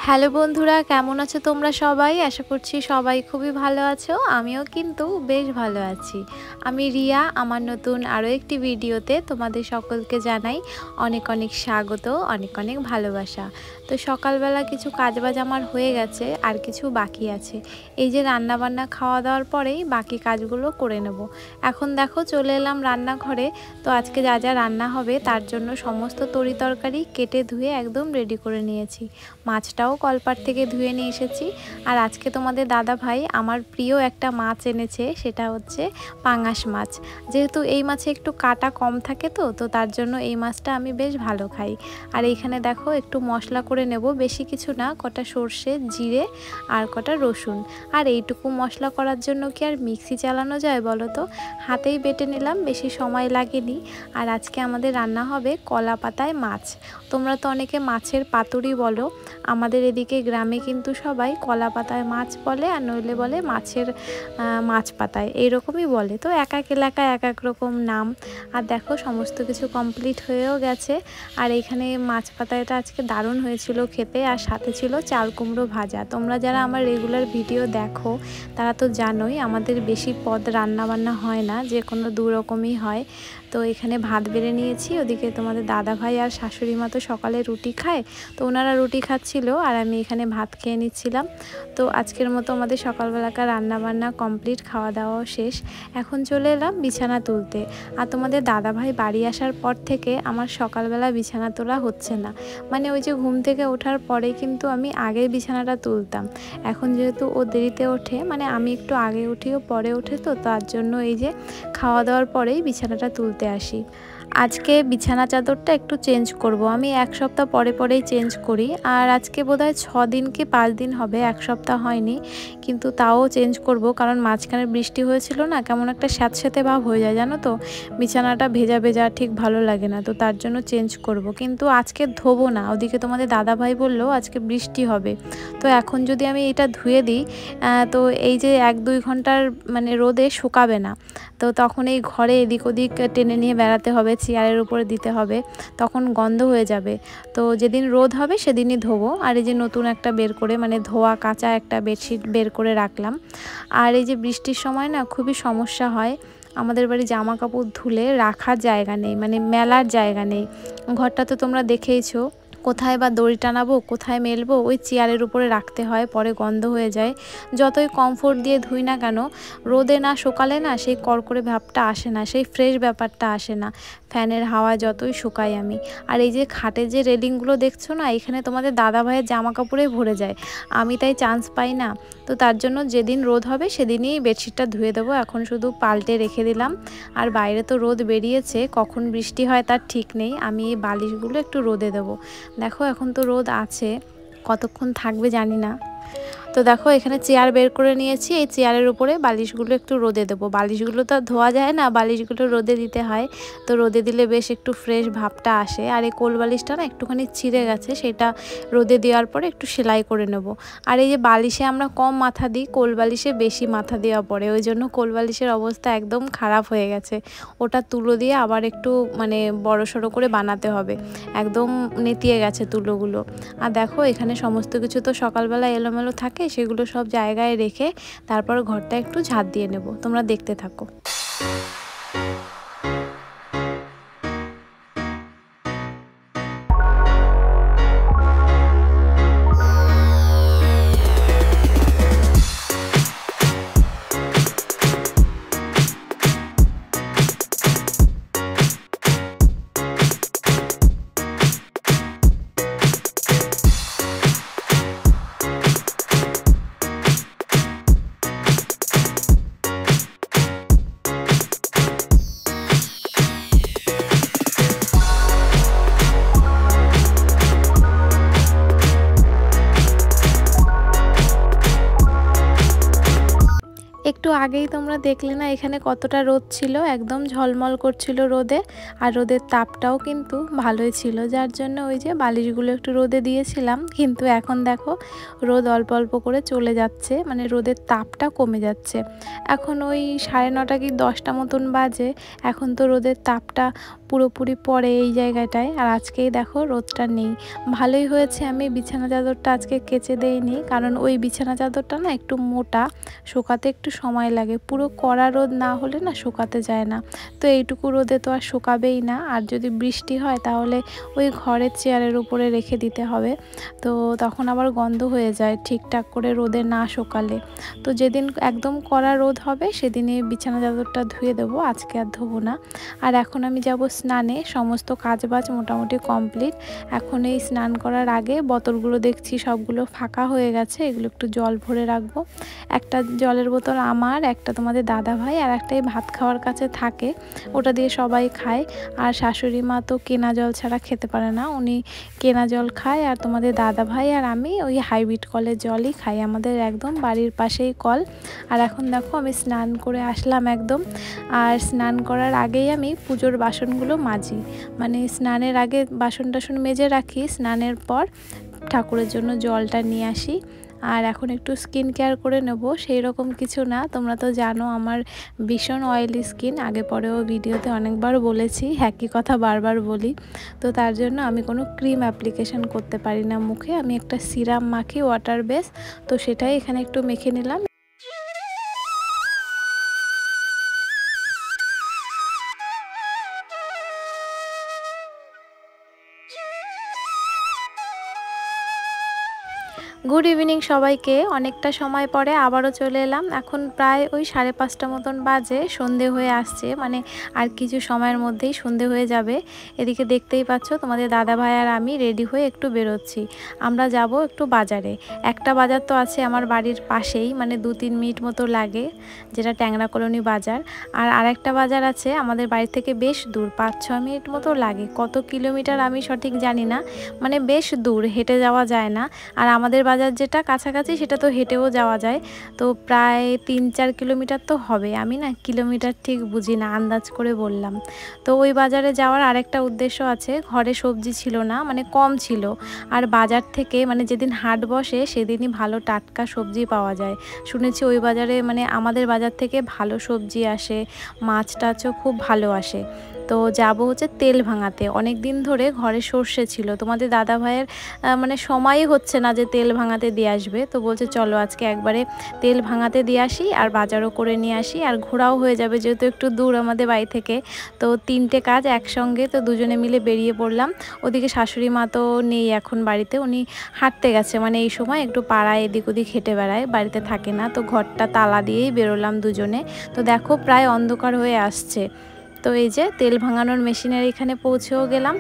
Hello বন্ধুরা, কেমন আছো তোমরা সবাই? আশা করছি সবাই খুবই ভালো আছো। আমিও কিন্তু বেশ ভালো আছি। আমি রিয়া, আমার নতুন আরও একটি ভিডিওতে তোমাদের সকলকে জানাই অনেক অনেক স্বাগত, অনেক অনেক ভালোবাসা। তো সকালবেলা কিছু কাজবাজ আমার হয়ে গেছে, আর কিছু বাকি আছে। এই যে রান্নাবান্না খাওয়া দাওয়ার পরেই বাকি কাজগুলো করে নেব। এখন দেখো চলে এলাম রান্নাঘরে। তো আজকে যা যা রান্না হবে তার জন্য সমস্ত তরিতরকারি কেটে ধুয়ে একদম রেডি করে নিয়েছি। মাছটাও কলপাড় থেকে ধুয়ে নিয়ে এসেছি। আর আজকে তোমাদের দাদা ভাই আমার প্রিয় একটা মাছ এনেছে, সেটা হচ্ছে পাঙাশ মাছ। যেহেতু এই মাছে একটু কাটা কম থাকে, তো তার জন্য এই মাছটা আমি বেশ ভালো খাই। আর এইখানে দেখো একটু মশলা করে নেব, বেশি কিছু না, কটা সর্ষে, জিরে আর কটা রসুন। আর এইটুকু মশলা করার জন্য কি আর মিক্সি চালানো যায় বলো তো? হাতেই বেটে নিলাম, বেশি সময় লাগেনি। আর আজকে আমাদের রান্না হবে কলা পাতায় মাছ। তোমরা তো অনেকে মাছের পাতুরি বলো, আমাদের এদিকে গ্রামে কিন্তু সবাই কলা পাতায় মাছ বলে, আর নইলে বলে মাছের মাছ পাতায়, এইরকমই বলে। তো এক এক এলাকায় এক এক রকম নাম। আর দেখো সমস্ত কিছু কমপ্লিট হয়েও গেছে। আর এইখানে মাছ পাতাটা আজকে দারুণ হয়েছিল খেতে, আর সাথে ছিল চাল কুমড়ো ভাজা। তোমরা যারা আমার রেগুলার ভিডিও দেখো তারা তো জানোই আমাদের বেশি পদ রান্নাবান্না হয় না, যে কোনো দু রকমই হয়। তো এখানে ভাত বেড়ে নিয়েছি, ওদিকে তোমাদের দাদা ভাই আর শাশুড়ি মা তো সকালে রুটি খায়, তো ওনারা রুটি খাচ্ছিল আর আমি এখানে ভাত খেয়ে নিচ্ছিলাম। তো আজকের মতো আমাদের সকালবেলাকার রান্নাবান্না কমপ্লিট, খাওয়া দাওয়াও শেষ। এখন চলে এলাম বিছানা তুলতে। আর তোমাদের দাদা ভাই বাড়ি আসার পর থেকে আমার সকালবেলা বিছানা তোলা হচ্ছে না। মানে ওই যে ঘুম থেকে ওঠার পরে কিন্তু আমি আগে বিছানাটা তুলতাম। এখন যেহেতু ও দেরিতে ওঠে, মানে আমি একটু আগে উঠি ও পরে ওঠে, তো তার জন্য এই যে খাওয়া দাওয়ার পরেই বিছানাটা তুলতে আসি। আজকে বিছানা চাদরটা একটু চেঞ্জ করব, আমি এক সপ্তাহ পরে পরেই চেঞ্জ করি। আর আজকে বোধহয় 6 দিন কি 5 দিন হবে, এক সপ্তাহ হয়নি, কিন্তু তাও চেঞ্জ করব। কারণ মাঝখানে বৃষ্টি হয়েছিল না, কেমন একটা স্যাঁতস্যাঁতে ভাব হয়ে যায় জানো তো, বিছানাটা ভেজা ভেজা ঠিক ভালো লাগে না, তো তার জন্য চেঞ্জ করব। কিন্তু আজকে ধোবো না, ওদিকে তোমাদের দাদা ভাই বললো আজকে বৃষ্টি হবে। তো এখন যদি আমি এটা ধুয়ে দিই, তো এই যে 1-2 ঘন্টার মানে রোদে শুকাবে না। তো তখন এই ঘরে এদিক ওদিক টেনে নিয়ে বেড়াতে হবে, চেয়ারের উপরে দিতে হবে, তখন গন্ধ হয়ে যাবে। তো যেদিন রোদ হবে সেদিনই ধোবো। আর এই যে নতুন একটা বের করে, মানে ধোয়া কাঁচা একটা বেডশিট বের করে রাখলাম। আর এই যে বৃষ্টির সময় না খুবই সমস্যা হয়, আমাদের বাড়ি জামা কাপড় ধুলে রাখার জায়গা নেই, মানে মেলার জায়গা নেই। ঘরটা তো তোমরা দেখেইছো, কোথায় বা দড়ি টানাবো, কোথায় মেলবো, ওই চেয়ারের উপরে রাখতে হয়, পরে গন্ধ হয়ে যায়। যতই কমফোর্ট দিয়ে ধুই না কেন, রোদে না শুকালে না সেই কড়কড়ে ভাবটা আসে না, সেই ফ্রেশ ব্যাপারটা আসে না, ফ্যানের হাওয়া যতই শুকাই আমি। আর এই যে খাটের যে রেলিংগুলো দেখছো না, এখানে তোমাদের দাদা ভাইয়ের জামা কাপড়ে ভরে যায়, আমি তাই চান্স পাই না। তো তার জন্য যেদিন রোদ হবে সেদিনই বেডশিটটা ধুয়ে দেবো, এখন শুধু পাল্টে রেখে দিলাম। আর বাইরে তো রোদ বেরিয়েছে, কখন বৃষ্টি হয় তার ঠিক নেই। আমি এই বালিশগুলো একটু রোদে দেবো। দেখো এখন তো রোদ আছে, কতক্ষণ থাকবে জানি না। তো দেখো এখানে চেয়ার বের করে নিয়েছি, এই চেয়ারের উপরে বালিশগুলো একটু রোদে দেবো। বালিশগুলো তো ধোয়া যায় না, বালিশগুলো রোদে দিতে হয়। তো রোদে দিলে বেশ একটু ফ্রেশ ভাবটা আসে। আর এই কোল বালিশটা না একটুখানি ছিঁড়ে গেছে, সেটা রোদে দেওয়ার পরে একটু সেলাই করে নেব। আর এই যে বালিশে আমরা কম মাথা দিই, কোল বালিশে বেশি মাথা দেওয়া পড়ে, ওই জন্য কোল বালিশের অবস্থা একদম খারাপ হয়ে গেছে। ওটা তুলো দিয়ে আবার একটু মানে বড়সড় করে বানাতে হবে, একদম নেতিয়ে গেছে তুলোগুলো। আর দেখো এখানে সমস্ত কিছু তো সকালবেলা এলোমেলো থাকে, সেগুলো সব জায়গায় রেখে তারপর ঘরটা একটু ঝাঁট দিয়ে নেব। তোমরা দেখতে থাকো। একটু আগেই তোমরা দেখলে না এখানে কতটা রোদ ছিল, একদম ঝলমল করছিল রোদে। আর রোদের তাপটাও কিন্তু ভালোই ছিল, যার জন্য ওই যে বালিশগুলো একটু রোদে দিয়েছিলাম। কিন্তু এখন দেখো রোদ অল্প অল্প করে চলে যাচ্ছে, মানে রোদের তাপটা কমে যাচ্ছে। এখন ওই 9:30 কি 10টা মতন বাজে, এখন তো রোদের তাপটা পুরোপুরি পড়ে এই জায়গাটায়। আর আজকেই দেখো রোদটা নেই। ভালোই হয়েছে আমি বিছানা চাদরটা আজকে কেচে দেইনি, কারণ ওই বিছানা চাদরটা না একটু মোটা, শুকাতে একটু সময় লাগে। পুরো কড়া রোদ না হলে না শুকাতে যায় না। তো এইটুকু রোদে তো আর শুকাবেই না। আর যদি বৃষ্টি হয় তাহলে ওই ঘরের চেয়ারের উপরে রেখে দিতে হবে, তো তখন আবার গন্ধ হয়ে যায় ঠিকঠাক করে রোদে না শুকালে। তো যেদিন একদম কড়া রোদ হবে সেদিনই বিছানা চাদরটা ধুয়ে দেবো, আজকে আর ধোবো না। আর এখন আমি যাব স্নানে। সমস্ত কাজবাজ মোটামুটি কমপ্লিট। এখন এই স্নান করার আগে বোতলগুলো দেখছি সবগুলো ফাঁকা হয়ে গেছে, এগুলো একটু জল ভরে রাখবো। একটা জলের বোতল আমার, একটা তোমাদের দাদা ভাই, আর একটাই ভাত খাওয়ার কাছে থাকে, ওটা দিয়ে সবাই খায়। আর শাশুড়ি মা তো কেনা জল ছাড়া খেতে পারে না, উনি কেনা জল খায়। আর তোমাদের দাদা ভাই আর আমি ওই হাইব্রিড কলের জলই খাই, আমাদের একদম বাড়ির পাশেই কল। আর এখন দেখো আমি স্নান করে আসলাম একদম। আর স্নান করার আগেই আমি পুজোর বাসনগুলো মাজি, মানে স্নানের আগে বাসন টাসন মেজে রাখি, স্নানের পর ঠাকুরের জন্য জলটা নিয়ে আসি। আর এখন একটু স্কিন কেয়ার করে নেব, সেই রকম কিছু না, তোমরা তো জানো আমার ভীষণ অয়েলি স্কিন, আগে পরেও ভিডিওতে অনেকবার বলেছি, একই কথা বারবার বলি। তো তার জন্য আমি কোনো ক্রিম অ্যাপ্লিকেশন করতে পারি না মুখে, আমি একটা সিরাম মাখি ওয়াটার বেস, তো সেটাই এখানে একটু মেখে নিলাম। গুড ইভিনিং সবাইকে। অনেকটা সময় পরে আবারও চলে এলাম। এখন প্রায় ওই 5:30 মতন বাজে, সন্ধে হয়ে আসছে, মানে আর কিছু সময়ের মধ্যেই সন্ধে হয়ে যাবে। এদিকে দেখতেই পাচ্ছ তোমাদের দাদা ভাই আর আমি রেডি হয়ে একটু বেরোচ্ছি। আমরা যাব একটু বাজারে। একটা বাজার তো আছে আমার বাড়ির পাশেই, মানে 2-3 মিনিট মতো লাগে, যেটা ট্যাংরা কলোনি বাজার। আর আরেকটা বাজার আছে আমাদের বাড়ি থেকে বেশ দূর, 5-6 মিনিট মতো লাগে। কত কিলোমিটার আমি সঠিক জানি না, মানে বেশ দূর, হেঁটে যাওয়া যায় না। আর আমাদের বাজার যেটা কাছাকাছি সেটা তো হেঁটেও যাওয়া যায়, তো প্রায় 3-4 কিলোমিটার তো হবে। আমি না কিলোমিটার ঠিক বুঝি না, আন্দাজ করে বললাম। তো ওই বাজারে যাওয়ার আরেকটা উদ্দেশ্য আছে, ঘরে সবজি ছিল না, মানে কম ছিল। আর বাজার থেকে মানে যেদিন হাট বসে সেদিনই ভালো টাটকা সবজি পাওয়া যায়। শুনেছি ওই বাজারে, মানে আমাদের বাজার থেকে ভালো সবজি আসে, মাছ টাছও খুব ভালো আসে। তো যাব হচ্ছে তেল ভাঙাতে। অনেক দিন ধরে ঘরে সর্ষে ছিল, তোমাদের দাদা ভাইয়ের মানে সময়ই হচ্ছে না যে তেল ভাঙাতে দিয়ে আসবে, তো বলছে চলো আজকে একবারে তেল ভাঙাতে দিয়ে আসি আর বাজারও করে নিয়ে আসি, আর ঘোরাও হয়ে যাবে, যেহেতু একটু দূর আমাদের বাড়ি থেকে। তো 3টে কাজ একসঙ্গে, তো দুজনে মিলে বেরিয়ে পড়লাম। ওদিকে শাশুড়ি মা তো নেই এখন বাড়িতে, উনি হাঁটতে গেছে, মানে এই সময় একটু পাড়ায় এদিক ওদিক হেঁটে বেড়ায়, বাড়িতে থাকে না। তো ঘরটা তালা দিয়েই বেরোলাম দুজনে। তো দেখো প্রায় অন্ধকার হয়ে আসছে। তো এই যে তেল ভাঙানোর মেশিনের এখানে পৌঁছেও গেলাম।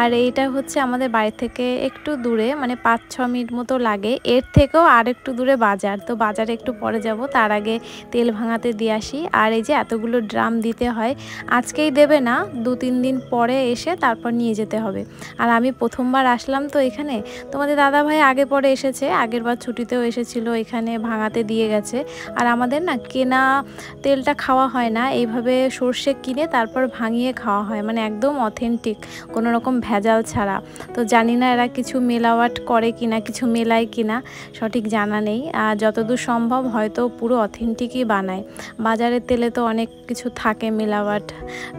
আর এইটা হচ্ছে আমাদের বাড়ি থেকে একটু দূরে, মানে 5-6 মিনিট মতো লাগে। এর থেকেও আর একটু দূরে বাজার, তো বাজারে একটু পরে যাব, তার আগে তেল ভাঙাতে দিয়ে আসি। আর এই যে এতগুলো ড্রাম দিতে হয়, আজকেই দেবে না, 2-3 দিন পরে এসে তারপর নিয়ে যেতে হবে। আর আমি প্রথমবার আসলাম তো এখানে, তোমাদের দাদা ভাই আগে পরে এসেছে, আগের বার ছুটিতেও এসেছিল, এখানে ভাঙাতে দিয়ে গেছে। আর আমাদের না কেনা তেলটা খাওয়া হয় না, এইভাবে সর্ষে কিনে তারপর ভাঙিয়ে খাওয়া হয়, মানে একদম অথেন্টিক, কোনো রকম ভেজাল ছাড়া। তো জানি না এরা কিছু মেলাওয়াট করে কিনা, কিছু মেলায় কিনা, সঠিক জানা নেই। আর যতদূর সম্ভব হয়তো পুরো অথেন্টিকই বানায়, বাজারের তেলে তো অনেক কিছু থাকে মেলাওয়াট।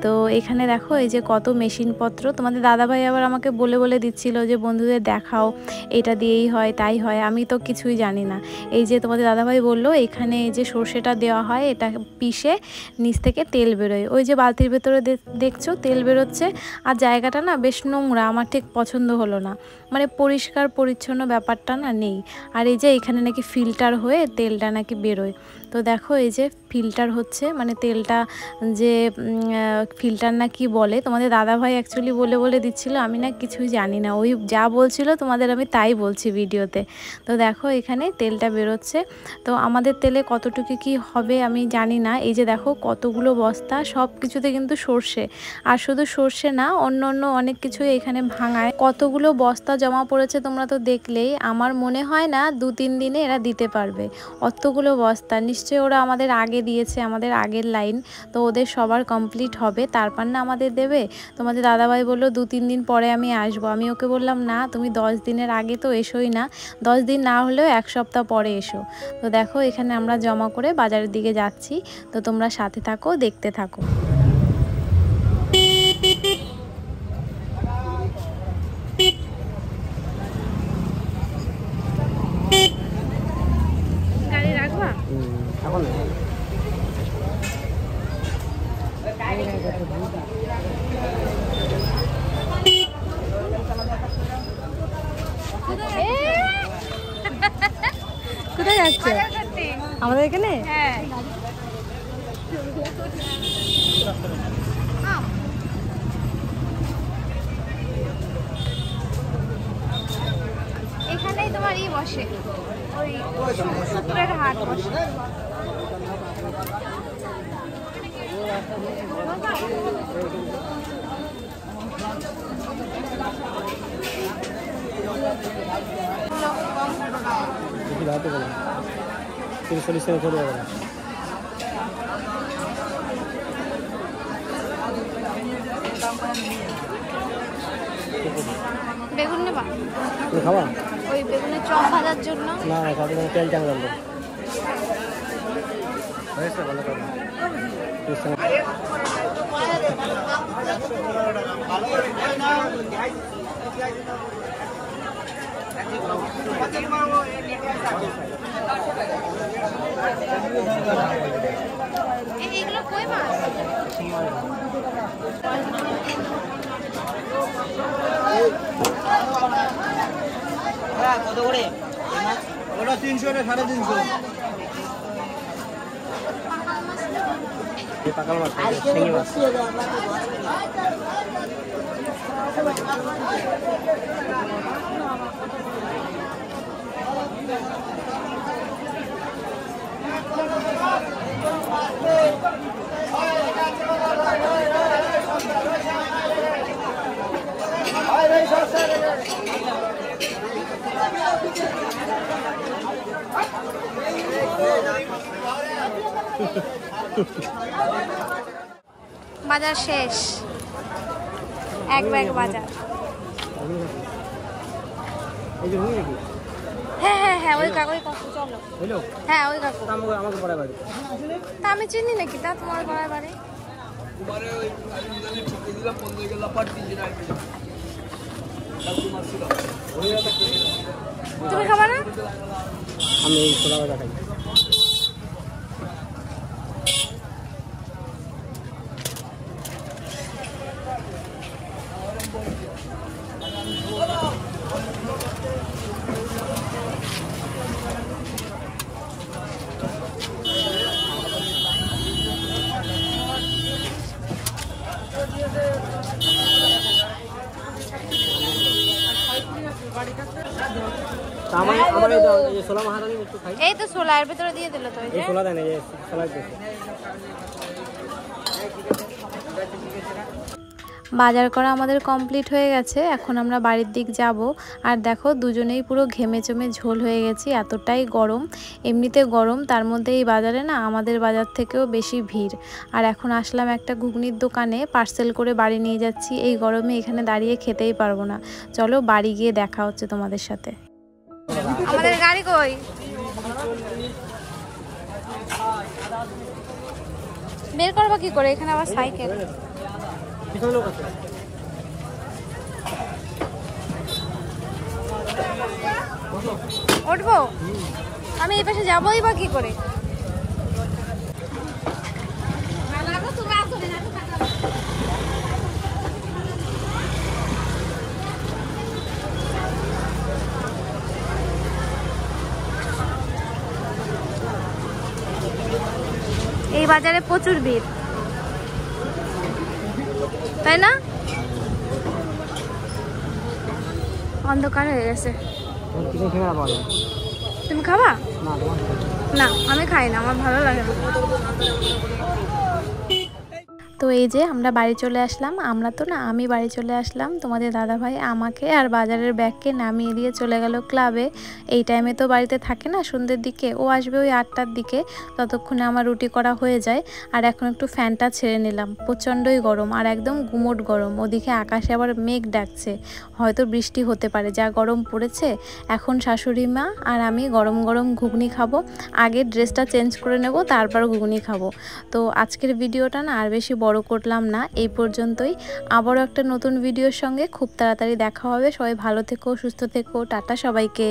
তো এখানে দেখো এই যে কত মেশিনপত্র, তোমাদের দাদাভাই আবার আমাকে বলে বলে দিচ্ছিল যে বন্ধুদের দেখাও, এটা দিয়েই হয় তাই হয়, আমি তো কিছুই জানি না। এই যে তোমাদের দাদাভাই বললো এখানে এই যে সর্ষেটা দেওয়া হয়, এটা পিষে নিচ থেকে তেল বেরোয়, ওই যে বালতির ভেতরে দেখছো তেল বেরোচ্ছে। আর জায়গাটা না বেশ নোংরা, আমার ঠিক পছন্দ হলো না, মানে পরিষ্কার পরিচ্ছন্ন ব্যাপারটা না নেই। আর এই যে এখানে নাকি ফিল্টার হয়ে তেলটা নাকি বেরোয়। তো দেখো এই যে ফিল্টার হচ্ছে, মানে তেলটা যে ফিল্টার না কি বলে, তোমাদের দাদাভাই অ্যাকচুয়ালি বলে বলে দিচ্ছিল, আমি না কিছুই জানি না, ওই যা বলছিল তোমাদের আমি তাই বলছি ভিডিওতে। তো দেখো এখানে তেলটা বেরোচ্ছে। তো আমাদের তেলে কতটুকু কি হবে আমি জানি না। এই যে দেখো কতগুলো বস্তা, সব কিছুতে কিন্তু সর্ষে, আর শুধু সর্ষে না, অন্য অন্য অনেক কিছুই এখানে ভাঙায়। কতগুলো বস্তা জমা পড়েছে তোমরা তো দেখলেই, আমার মনে হয় না 2-3 দিনে এরা দিতে পারবে অতগুলো বস্তা। নিশ্চয়ই ওরা আমাদের আগে দিয়েছে, আমাদের আগের লাইন, তো ওদের সবার কমপ্লিট হবে তারপর না আমাদের দেবে। তোমাদের দাদাভাই বললো 2-3 দিন পরে আমি আসবো, আমি ওকে বললাম না তুমি 10 দিনের আগে তো এসোই না, 10 দিন না হলেও 1 সপ্তাহ পরে এসো। তো দেখো এখানে আমরা জমা করে বাজারের দিকে যাচ্ছি, তো তোমরা সাথে থাকো, দেখতে থাকো। কোথায় যাচ্ছে আমাদের এখানে? হ্যাঁ এখানেই তোমার ই বসে, ওই শুক্রের হাট বসে। বেগুন নেবা? খাওয়া ওই বেগুনের চপ ভাজার জন্য। না তেল টাঙ্গাল ভালো করে এগুলো কই মাছ? কত করে? ওটা 300 না 350? পাকাল মাছ, শিঙি মাছ। বাজার শেষ, এক ব্যাগ বাজার। হ্যাঁ হ্যাঁ হ্যাঁ ওই কাকু চলো। হ্যাঁ ওই কাকু তা আমি চিনি নাকি, তা তোমার পাড়ায় বাড়ি। তুমি খাবা না? আমি ছোলা ভাজা খাই। এই তো ছোলার ভিতরে দিয়ে দিল তো। এই ছোলা দেন, এই ছোলা দেন। বাজার করা আমাদের কমপ্লিট হয়ে গেছে, এখন আমরা বাড়ির দিক যাব। আর দেখো দুজনেই পুরো ঘেমে চমে ঝোল হয়ে গেছি, এতটাই গরম। এমনিতে গরম, তার মধ্যে এই বাজারে না আমাদের বাজার থেকেও বেশি ভিড়। আর এখন আসলাম একটা ঘুগনির দোকানে, পার্সেল করে বাড়ি নিয়ে যাচ্ছি। এই গরমে এখানে দাঁড়িয়ে খেতেই পারবো না। চলো বাড়ি গিয়ে দেখা হচ্ছে তোমাদের সাথে। আমাদের গাড়ি কই? বের করবো কি করে? এখানে আবার সাইকেল। উঠবো আমি, এই পাশে যাবোই বা কি করে? এই বাজারে প্রচুর ভিড়, তাই না? অন্ধকার হয়ে গেছে। তুমি খাবা? না আমি খাই না, আমার ভালো লাগে না। তো এই যে আমরা বাড়ি চলে আসলাম। আমি বাড়ি চলে আসলাম। তোমাদের দাদাভাই আমাকে আর বাজারের ব্যাগকে নামিয়ে দিয়ে চলে গেল ক্লাবে। এই টাইমে তো বাড়িতে থাকে না, সন্ধ্যের দিকে ও আসবে ওই 8টার দিকে। ততক্ষণে আমার রুটি করা হয়ে যায়। আর এখন একটু ফ্যানটা ছেড়ে নিলাম, প্রচণ্ডই গরম আর একদম গুমোট গরম। ওদিকে আকাশে আবার মেঘ ডাকছে, হয়তো বৃষ্টি হতে পারে, যা গরম পড়েছে। এখন শাশুড়ি মা আর আমি গরম গরম ঘুগনি খাবো। আগে ড্রেসটা চেঞ্জ করে নেব, তারপর ঘুগনি খাবো। তো আজকের ভিডিওটা না আর বেশি বড় করলাম না, এই পর্যন্তই। আবারও একটা নতুন ভিডিওর সঙ্গে খুব তাড়াতাড়ি দেখা হবে। সবাই ভালো থেকো, সুস্থ থেকো, টাটা সবাইকে।